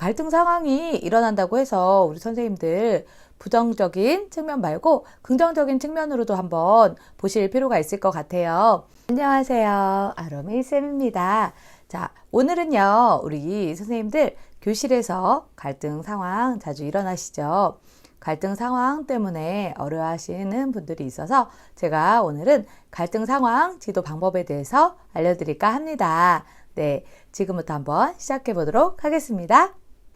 갈등 상황이 일어난다고 해서 우리 선생님들 부정적인 측면 말고 긍정적인 측면으로도 한번 보실 필요가 있을 것 같아요. 안녕하세요. 아로미쌤입니다. 자, 오늘은요, 우리 선생님들 교실에서 갈등 상황 자주 일어나시죠? 갈등 상황 때문에 어려워하시는 분들이 있어서 제가 오늘은 갈등 상황 지도 방법에 대해서 알려드릴까 합니다. 네, 지금부터 한번 시작해 보도록 하겠습니다.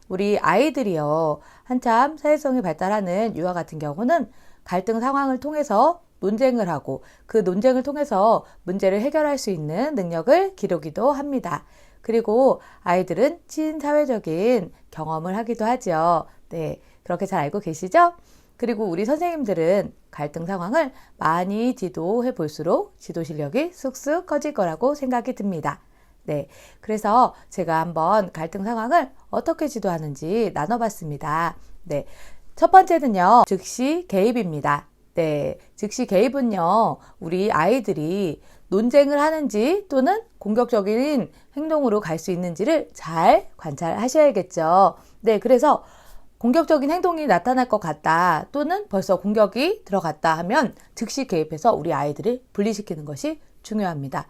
우리 아이들이요, 한참 사회성이 발달하는 유아 같은 경우는 갈등 상황을 통해서 논쟁을 하고 그 논쟁을 통해서 문제를 해결할 수 있는 능력을 기르기도 합니다. 그리고 아이들은 친사회적인 경험을 하기도 하죠. 네, 그렇게 잘 알고 계시죠? 그리고 우리 선생님들은 갈등 상황을 많이 지도해 볼수록 지도 실력이 쑥쑥 커질 거라고 생각이 듭니다. 네, 그래서 제가 한번 갈등 상황을 어떻게 지도하는지 나눠봤습니다. 네, 첫 번째는요, 즉시 개입입니다. 네, 즉시 개입은요, 우리 아이들이 논쟁을 하는지 또는 공격적인 행동으로 갈 수 있는지를 잘 관찰하셔야겠죠. 네, 그래서 공격적인 행동이 나타날 것 같다 또는 벌써 공격이 들어갔다 하면 즉시 개입해서 우리 아이들을 분리시키는 것이 중요합니다.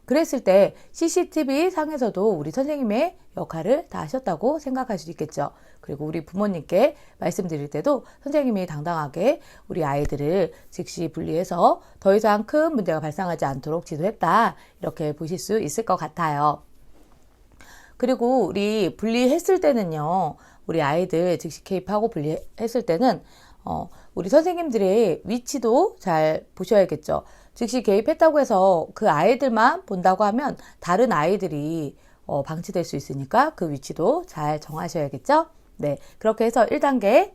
그랬을 때 CCTV 상에서도 우리 선생님의 역할을 다 하셨다고 생각할 수 있겠죠. 그리고 우리 부모님께 말씀드릴 때도 선생님이 당당하게 우리 아이들을 즉시 분리해서 더 이상 큰 문제가 발생하지 않도록 지도했다, 이렇게 보실 수 있을 것 같아요. 그리고 우리 분리했을 때는요, 우리 아이들 즉시 개입하고 분리했을 때는 우리 선생님들의 위치도 잘 보셔야겠죠. 즉시 개입했다고 해서 그 아이들만 본다고 하면 다른 아이들이 방치될 수 있으니까 그 위치도 잘 정하셔야겠죠. 네, 그렇게 해서 1단계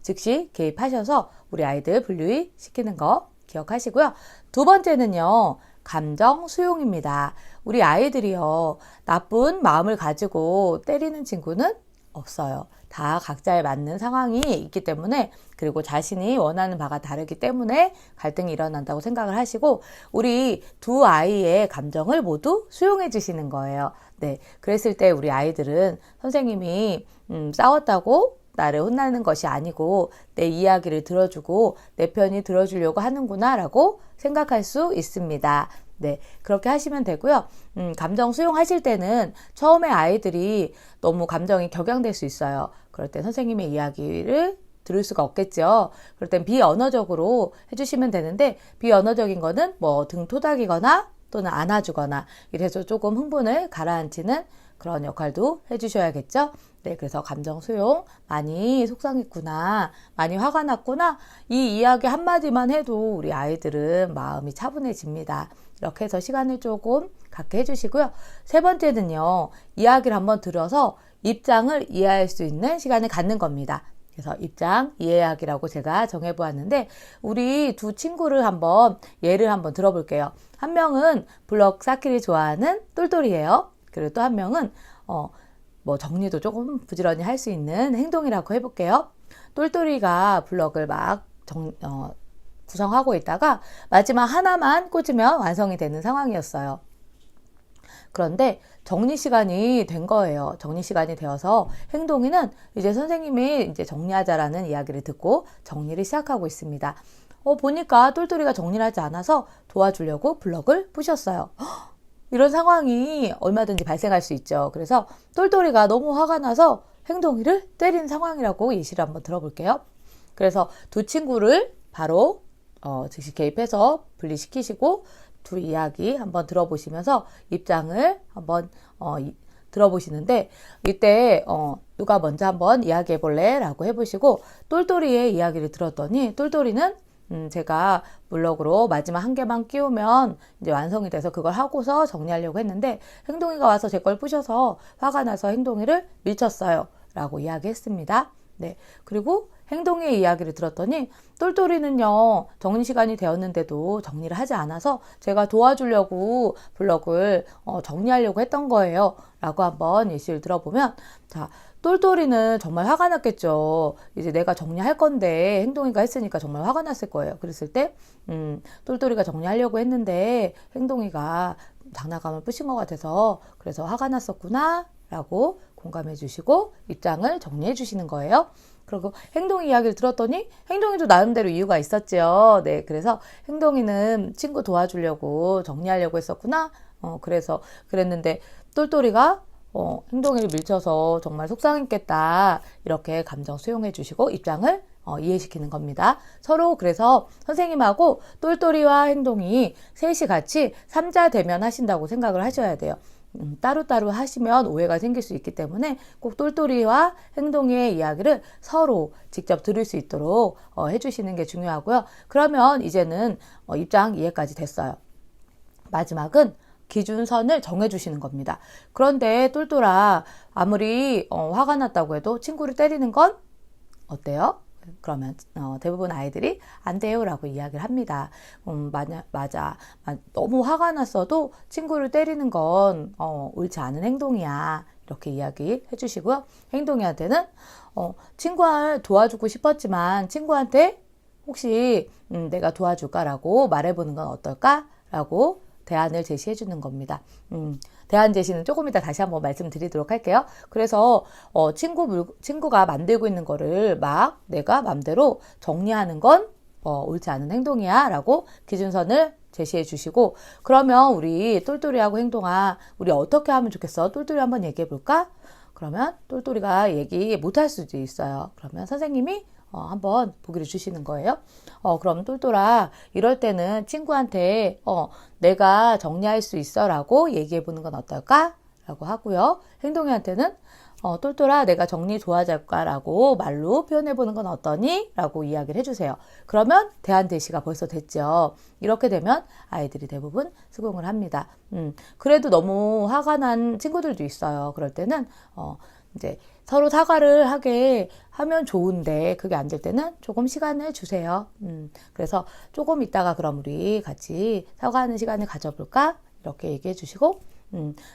즉시 개입하셔서 우리 아이들 분리시키는 거 기억하시고요. 두 번째는요, 감정 수용입니다. 우리 아이들이요, 나쁜 마음을 가지고 때리는 친구는 없어요. 다 각자에 맞는 상황이 있기 때문에, 그리고 자신이 원하는 바가 다르기 때문에 갈등이 일어난다고 생각을 하시고 우리 두 아이의 감정을 모두 수용해 주시는 거예요. 네, 그랬을 때 우리 아이들은 선생님이 싸웠다고 나를 혼나는 것이 아니고 내 이야기를 들어주고 내 편이 들어주려고 하는구나 라고 생각할 수 있습니다. 네, 그렇게 하시면 되고요. 감정 수용하실 때는 처음에 아이들이 너무 감정이 격양될 수 있어요. 그럴 때 선생님의 이야기를 들을 수가 없겠죠. 그럴 땐 비언어적으로 해주시면 되는데, 비언어적인 거는 뭐 등 토닥이거나 또는 안아주거나 이래서 조금 흥분을 가라앉히는 그런 역할도 해주셔야겠죠. 네, 그래서 감정 수용, 많이 속상했구나, 많이 화가 났구나, 이 이야기 한마디만 해도 우리 아이들은 마음이 차분해집니다. 이렇게 해서 시간을 조금 갖게 해주시고요. 세 번째는요, 이야기를 한번 들어서 입장을 이해할 수 있는 시간을 갖는 겁니다. 그래서 입장 이해하기라고 제가 정해보았는데, 우리 두 친구를 한번 예를 한번 들어볼게요. 한 명은 블럭 쌓기를 좋아하는 똘똘이에요. 그리고 또 한 명은 뭐 정리도 조금 부지런히 할 수 있는 행동이라고 해볼게요. 똘똘이가 블럭을 막 구성하고 있다가 마지막 하나만 꽂으면 완성이 되는 상황이었어요. 그런데 정리 시간이 된 거예요. 정리 시간이 되어서 행동이는 이제 선생님이 이제 정리하자라는 이야기를 듣고 정리를 시작하고 있습니다. 보니까 똘똘이가 정리를 하지 않아서 도와주려고 블럭을 부셨어요. 이런 상황이 얼마든지 발생할 수 있죠. 그래서 똘똘이가 너무 화가 나서 행동이를 때린 상황이라고 예시를 한번 들어볼게요. 그래서 두 친구를 바로 즉시 개입해서 분리시키시고 두 이야기 한번 들어보시면서 입장을 한번 들어보시는데, 이때 누가 먼저 한번 이야기해 볼래? 라고 해보시고 똘똘이의 이야기를 들었더니 똘똘이는 제가 블럭으로 마지막 한 개만 끼우면 이제 완성이 돼서 그걸 하고서 정리하려고 했는데 행동이가 와서 제 걸 부셔서 화가 나서 행동이를 밀쳤어요 라고 이야기했습니다. 네, 그리고 행동이의 이야기를 들었더니 똘똘이는요, 정리 시간이 되었는데도 정리를 하지 않아서 제가 도와주려고 블럭을 정리하려고 했던 거예요 라고 한번 예시를 들어보면, 자, 똘똘이는 정말 화가 났겠죠. 이제 내가 정리할 건데 행동이가 했으니까 정말 화가 났을 거예요. 그랬을 때 똘똘이가 정리하려고 했는데 행동이가 장난감을 부신 것 같아서 그래서 화가 났었구나 라고 공감해 주시고 입장을 정리해 주시는 거예요. 그리고 행동이 이야기를 들었더니 행동이도 나름대로 이유가 있었죠. 네, 그래서 행동이는 친구 도와주려고 정리하려고 했었구나. 그래서 그랬는데 똘똘이가 행동이를 밀쳐서 정말 속상했겠다. 이렇게 감정 수용해 주시고 입장을 이해시키는 겁니다. 서로 그래서 선생님하고 똘똘이와 행동이 셋이 같이 삼자 대면 하신다고 생각을 하셔야 돼요. 따로따로 하시면 오해가 생길 수 있기 때문에 꼭 똘똘이와 행동이의 이야기를 서로 직접 들을 수 있도록 해주시는 게 중요하고요. 그러면 이제는 입장 이해까지 됐어요. 마지막은 기준선을 정해주시는 겁니다. 그런데 똘똘아, 아무리 화가 났다고 해도 친구를 때리는 건 어때요? 그러면 대부분 아이들이 안 돼요 라고 이야기를 합니다. 맞아. 너무 화가 났어도 친구를 때리는 건 옳지 않은 행동이야. 이렇게 이야기해 주시고요. 행동이한테는 친구를 도와주고 싶었지만 친구한테 혹시 내가 도와줄까라고 말해보는 건 어떨까? 라고 대안을 제시해 주는 겁니다. 대안 제시는 조금 이따 다시 한번 말씀드리도록 할게요. 그래서 친구가 만들고 있는 거를 막 내가 맘대로 정리하는 건 옳지 않은 행동이야 라고 기준선을 제시해 주시고, 그러면 우리 똘똘이하고 행동아, 우리 어떻게 하면 좋겠어? 똘똘이 한번 얘기해 볼까? 그러면 똘똘이가 얘기 못할 수도 있어요. 그러면 선생님이 한번 보기를 주시는 거예요. 그럼 똘똘아, 이럴 때는 친구한테 내가 정리할 수 있어 라고 얘기해 보는 건 어떨까? 라고 하고요. 행동이한테는 똘똘아, 내가 정리 도와줄까? 라고 말로 표현해 보는 건 어떠니? 라고 이야기를 해주세요. 그러면 대안 대시가 벌써 됐죠. 이렇게 되면 아이들이 대부분 수긍을 합니다. 그래도 너무 화가 난 친구들도 있어요. 그럴 때는 이제 서로 사과를 하게 하면 좋은데 그게 안 될 때는 조금 시간을 주세요. 그래서 조금 있다가 그럼 우리 같이 사과하는 시간을 가져볼까? 이렇게 얘기해 주시고,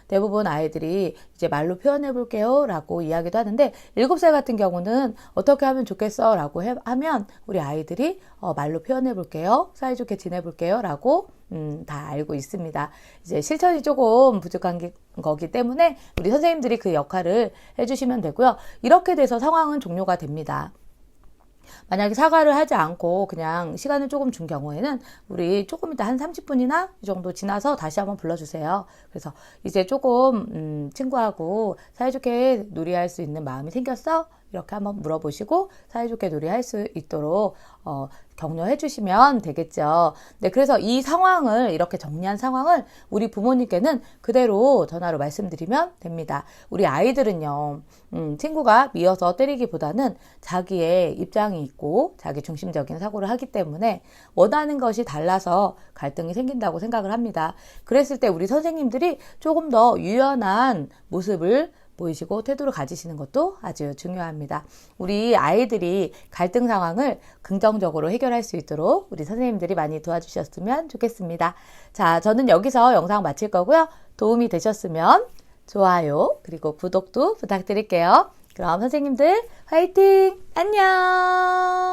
대부분 아이들이 이제 말로 표현해 볼게요 라고 이야기도 하는데, 7살 같은 경우는 어떻게 하면 좋겠어 라고 하면 우리 아이들이 말로 표현해 볼게요, 사이좋게 지내볼게요 라고 다 알고 있습니다. 이제 실천이 조금 부족한 거기 때문에 우리 선생님들이 그 역할을 해주시면 되고요. 이렇게 돼서 상황은 종료가 됩니다. 만약에 사과를 하지 않고 그냥 시간을 조금 준 경우에는 우리 조금 이따 한 30분이나 이 정도 지나서 다시 한번 불러주세요. 그래서 이제 조금 친구하고 사이좋게 놀이할 수 있는 마음이 생겼어? 이렇게 한번 물어보시고 사이좋게 놀이할 수 있도록 격려해 주시면 되겠죠. 네, 그래서 이 상황을, 이렇게 정리한 상황을 우리 부모님께는 그대로 전화로 말씀드리면 됩니다. 우리 아이들은요, 친구가 미워서 때리기보다는 자기의 입장이 있고 자기 중심적인 사고를 하기 때문에 원하는 것이 달라서 갈등이 생긴다고 생각을 합니다. 그랬을 때 우리 선생님들이 조금 더 유연한 모습을 보이시고 태도를 가지시는 것도 아주 중요합니다. 우리 아이들이 갈등 상황을 긍정적으로 해결할 수 있도록 우리 선생님들이 많이 도와주셨으면 좋겠습니다. 자, 저는 여기서 영상 마칠 거고요. 도움이 되셨으면 좋아요, 그리고 구독도 부탁드릴게요. 그럼 선생님들 화이팅! 안녕!